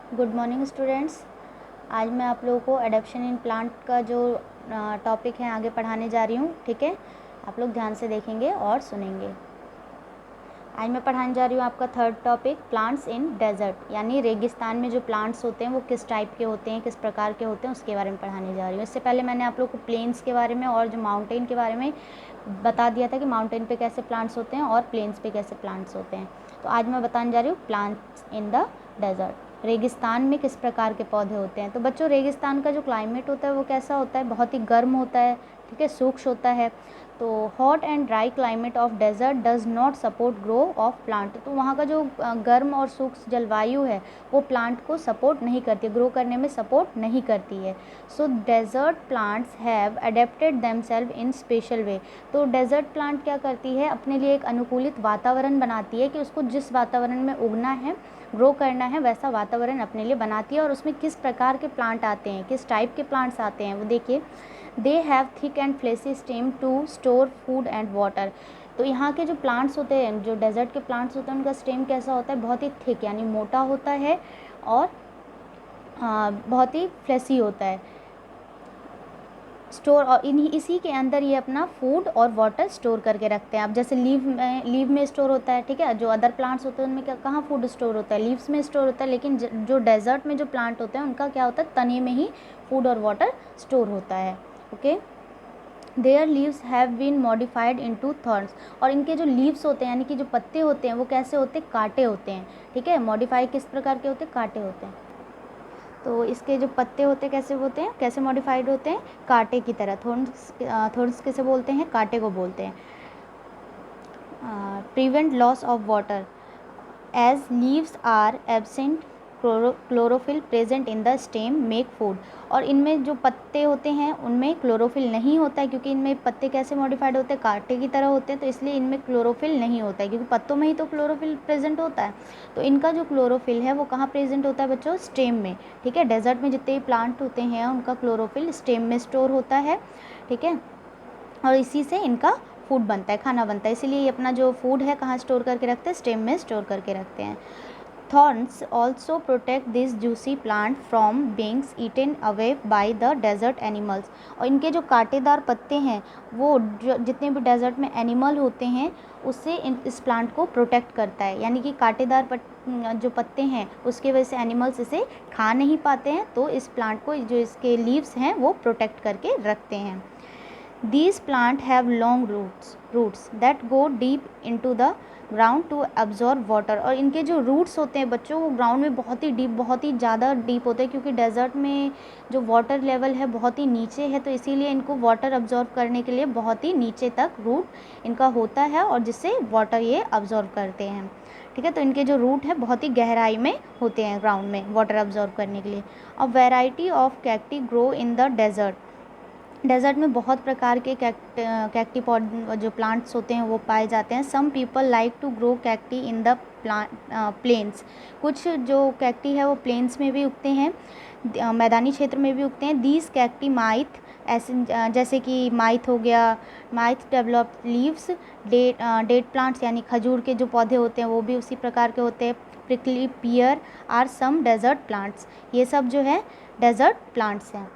Good morning students. आज मैं आप लोगों को एडेप्शन इन प्लांट का जो टॉपिक है आगे पढ़ाने जा रही हूँ। ठीक है, आप लोग ध्यान से देखेंगे और सुनेंगे। आज मैं पढ़ाने जा रही हूँ आपका third topic, plants in desert, यानी रेगिस्तान में जो प्लांट्स होते हैं वो किस टाइप के होते हैं, किस प्रकार के होते हैं, उसके बारे में पढ़ाने जा रही हूँ। इससे पहले मैंने आप लोग को प्लेन्स के बारे में और जो माउंटेन के बारे में बता दिया था कि माउंटेन पे कैसे प्लांट्स होते हैं और प्लेन्स पे कैसे प्लांट्स होते हैं। तो आज मैं बताने जा रही हूँ प्लांट्स इन द डेजर्ट, रेगिस्तान में किस प्रकार के पौधे होते हैं। तो बच्चों, रेगिस्तान का जो क्लाइमेट होता है वो कैसा होता है? बहुत ही गर्म होता है, ठीक है, शुष्क होता है। तो hot and dry climate of desert does not support grow of plant. तो वहाँ का जो गर्म और शुष्क जलवायु है वो प्लांट को सपोर्ट नहीं करती, ग्रो करने में सपोर्ट नहीं करती है। So desert plants have adapted themselves in special way. तो डेजर्ट प्लांट क्या करती है? अपने लिए एक अनुकूलित वातावरण बनाती है कि उसको जिस वातावरण में उगना है, ग्रो करना है, वैसा वातावरण अपने लिए बनाती है। और उसमें किस प्रकार के प्लांट आते हैं, किस टाइप के प्लांट्स आते हैं वो देखिए। They have thick and fleshy stem to store food and water. तो यहाँ के जो प्लांट्स होते हैं, जो डेजर्ट के प्लांट्स होते हैं, उनका स्टेम कैसा होता है? बहुत ही थिक यानी मोटा होता है और बहुत ही फ्लेसी होता है। स्टोर और इसी के अंदर ये अपना फूड और वाटर स्टोर करके रखते हैं। अब जैसे लीव में स्टोर होता है, ठीक है, जो अदर प्लांट्स होते हैं उनमें कहाँ फूड स्टोर होता है? लीव्स में स्टोर होता है। लेकिन जो डेजर्ट में जो प्लांट होते हैं उनका क्या होता है? तने में ही फूड और वाटर स्टोर होता है। Okay, their leaves have been modified into thorns. और इनके जो लीव्स होते हैं यानी कि जो पत्ते होते हैं वो कैसे होते हैं? कांटे होते हैं। ठीक है, मॉडिफाई किस प्रकार के होते हैं? कांटे होते हैं। तो इसके जो पत्ते होते हैं कैसे होते हैं, कैसे मॉडिफाइड होते हैं? कांटे की तरह। थॉर्न्स किसे बोलते हैं? कांटे को बोलते हैं। Prevent loss of water as leaves are absent chlorophyll present in the stem make food. और इनमें जो पत्ते होते हैं उनमें क्लोरोफिल नहीं होता है, क्योंकि इनमें पत्ते कैसे मॉडिफाइड होते हैं? कांटे की तरह होते हैं, तो इसलिए इनमें क्लोरोफिल नहीं होता है, क्योंकि पत्तों में ही तो क्लोरोफिल प्रेजेंट होता है। तो इनका जो क्लोरोफिल है वो कहाँ प्रेजेंट होता है बच्चों? स्टेम में। ठीक है, डेजर्ट में जितने प्लांट होते हैं उनका क्लोरोफिल स्टेम में स्टोर होता है। ठीक है, और इसी से इनका फूड बनता है, खाना बनता है। इसीलिए ये अपना जो फूड है कहाँ स्टोर करके रखते हैं? स्टेम में स्टोर करके रखते हैं। Thorns also protect this juicy plant from being eaten away by the desert animals। और इनके जो कांटेदार पत्ते हैं वो जितने भी डेजर्ट में एनिमल होते हैं उससे इस प्लांट को प्रोटेक्ट करता है। यानी कि कांटेदार जो पत्ते हैं उसके वजह से एनिमल्स इसे खा नहीं पाते हैं, तो इस प्लांट को जो इसके लीव्स हैं वो प्रोटेक्ट करके रखते हैं। These plants have long roots that go deep into the ground to absorb water. और इनके जो रूट्स होते हैं बच्चों वो ग्राउंड में बहुत ही डीप, बहुत ही ज़्यादा डीप होते हैं, क्योंकि डेजर्ट में जो वाटर लेवल है बहुत ही नीचे है, तो इसीलिए इनको वाटर अब्जॉर्ब करने के लिए बहुत ही नीचे तक रूट इनका होता है और जिससे वाटर ये अब्जॉर्ब करते हैं। ठीक है, तो इनके जो रूट है बहुत ही गहराई में होते हैं ग्राउंड में वाटर अब्जॉर्ब करने के लिए। A variety of cacti grow in the desert. Desert में बहुत प्रकार के कैक्टी पॉड जो प्लांट्स होते हैं वो पाए जाते हैं। Some people like to grow cacti in the plains. कुछ जो कैक्टी है वो प्लेन्स में भी उगते हैं, मैदानी क्षेत्र में भी उगते हैं। दीज कैक्टी माइथ, ऐसे जैसे कि माइथ हो गया, might develop leaves. Date plants यानी खजूर के जो पौधे होते हैं वो भी उसी प्रकार के होते हैं। Prickly pear are some desert plants. ये सब जो है डेजर्ट प्लांट्स हैं।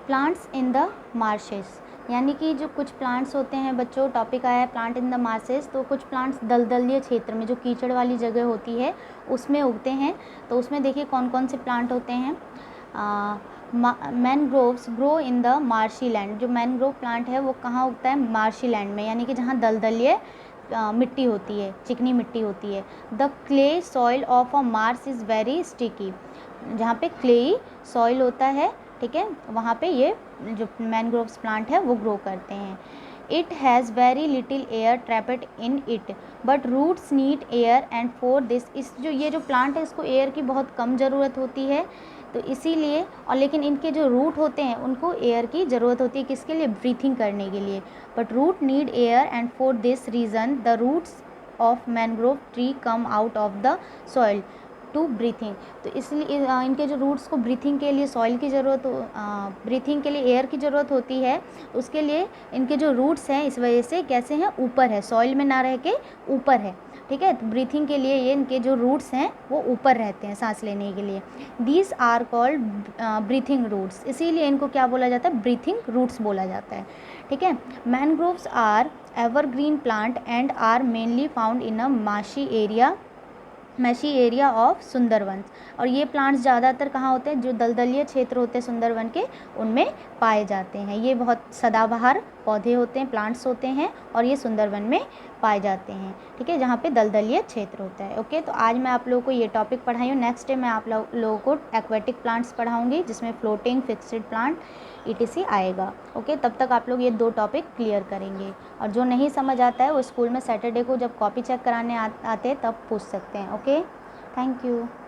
प्लांट्स इन द मार्शेस, यानी कि जो कुछ प्लांट्स होते हैं बच्चों, टॉपिक आया है प्लांट इन द मार्शेस। तो कुछ प्लांट्स दलदलीय क्षेत्र में, जो कीचड़ वाली जगह होती है उसमें उगते हैं। तो उसमें देखिए कौन कौन से प्लांट होते हैं। Mangroves grow in the marshy land. जो मैनग्रोव प्लांट है वो कहाँ उगता है? मार्शी लैंड में, यानी कि जहाँ दलदलीय मिट्टी होती है, चिकनी मिट्टी होती है। The clay soil of a Marsh is very sticky. जहाँ पे क्लेई सॉइल होता है, ठीक है, वहाँ पे ये जो मैनग्रोव्स प्लांट है वो ग्रो करते हैं। It has very little air trapped in it but roots need air and for this. इस जो ये जो प्लांट है इसको एयर की बहुत कम ज़रूरत होती है, तो इसीलिए, और लेकिन इनके जो रूट होते हैं उनको एयर की ज़रूरत होती है, किसके लिए? ब्रीथिंग करने के लिए। But root need air and for this reason the roots of mangrove tree come out of the soil. To breathing. तो इसलिए इनके जो रूट्स को ब्रीथिंग के लिए सॉइल की ज़रूरत ब्रीथिंग के लिए एयर की ज़रूरत होती है, उसके लिए इनके जो रूट्स हैं इस वजह से कैसे हैं, ऊपर है, सॉइल में ना रह के ऊपर है, ठीक है। तो ब्रीथिंग के लिए ये इनके जो रूट्स हैं वो ऊपर रहते हैं सांस लेने के लिए। These are called breathing roots, इसीलिए इनको क्या बोला जाता है, ब्रीथिंग रूट्स बोला जाता है, ठीक है। Mangroves are evergreen plant and are mainly found in a marshy area of Sundarban. और ये प्लांट्स ज़्यादातर कहाँ होते हैं, जो दलदलीय क्षेत्र होते हैं सुंदरवन के, उनमें पाए जाते हैं। ये बहुत सदाबहार पौधे होते हैं, प्लांट्स होते हैं, और ये सुंदरवन में पाए जाते हैं, ठीक है, जहाँ पे दलदलीय क्षेत्र होता है। ओके, तो आज मैं आप लोगों को ये टॉपिक पढ़ाई हूँ। नेक्स्ट डे मैं आप लोगों को एक्वेटिक प्लांट्स पढ़ाऊँगी, जिसमें फ्लोटिंग, फिक्स्ड प्लांट ETC आएगा। ओके, तब तक आप लोग ये 2 टॉपिक क्लियर करेंगे। और जो नहीं समझ आता है वो स्कूल में सैटरडे को जब कॉपी चेक कराने आते हैं तब पूछ सकते हैं। Okay, thank you.